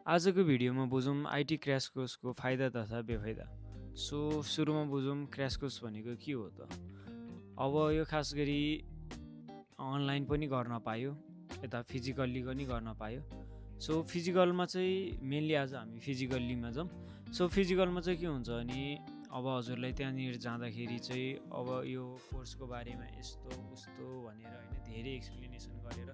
आजको भिडियोमा बुझौँ IT crash कोर्सको फाइदा तथा बेफाइदा। सो सुरुमा बुझौँ क्र्यास कोर्स भनेको के हो त? अब यो खास गरी अनलाइन पनि गर्न पायो, यता फिजिकल्ली पनि गर्न पायो। सो फिजिकलमा चाहिँ मेनली आज हामी फिजिकल्लीमा जाऊँ। सो फिजिकलमा चाहिँ के हुन्छ भने अब हजुरलाई त्यहाँनिर जाँदाखेरि चाहिँ अब यो कोर्सको बारेमा यस्तो उस्तो भनेर होइन धेरै एक्सप्लेनेसन गरेर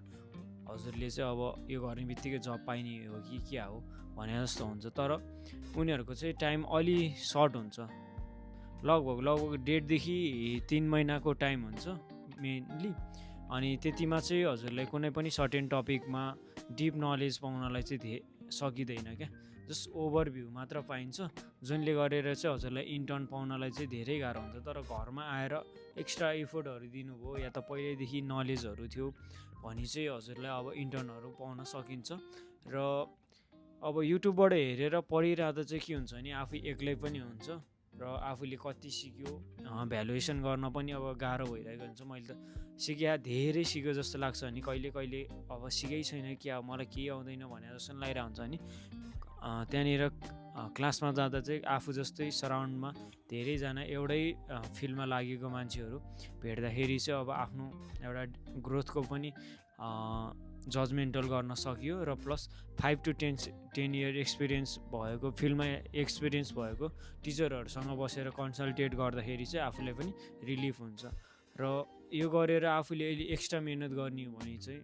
हजुरले चाहिँ अब यो गर्ने बित्तिकै जब पाइने हो कि क्या हो भने जस्तो हुन्छ। तर उनीहरूको चाहिँ टाइम अलि सर्ट हुन्छ, लगभग 1.5देखि 3 महिनाको टाइम हुन्छ मेनली। अनि त्यतिमा चाहिँ हजुरलाई कुनै पनि सर्टेन टपिकमा डिप नलेज पाउनलाई चाहिँ सकिँदैन क्या, जस्ट ओभरभ्यू मात्र पाइन्छ, जुनले गरेर चाहिँ हजुरलाई इन्टर्न पाउनलाई चाहिँ धेरै गाह्रो हुन्छ। तर घरमा आएर एक्स्ट्रा एफोर्टहरू दिनुभयो या त पहिल्यैदेखि नलेजहरू थियो भने चाहिँ हजुरलाई अब इन्टर्नहरू पाउन सकिन्छ। र अब युट्युबबाट हेरेर पढिरहँदा चाहिँ के हुन्छ भने आफै एक्लै पनि हुन्छ र आफूले कति सिक्यो भ्यालुएसन गर्न पनि अब गाह्रो भइरहेको हुन्छ। मैले त धेरै सिक्यो जस्तो लाग्छ भने कहिले कहिले अब सिकै छैन कि अब मलाई केही आउँदैन भने जस्तो लागिरहेको हुन्छ नि। त्यहाँनिर क्लासमा जाँदा चाहिँ आफू जस्तै सराउन्डमा धेरैजना एउटै फिल्डमा लागेको मान्छेहरू भेट्दाखेरि चाहिँ अब आफ्नो एउटा ग्रोथको पनि जजमेन्टल गर्न सकियो र प्लस 5 to 10 इयर एक्सपिरियन्स भएको फिल्डमा एक्सपिरियन्स भएको टिचरहरूसँग बसेर कन्सल्टेट गर्दाखेरि चाहिँ आफूलाई पनि रिलिफ हुन्छ। र यो गरेर आफूले अहिले एक्स्ट्रा मिहिनेत गर्ने हो भने चाहिँ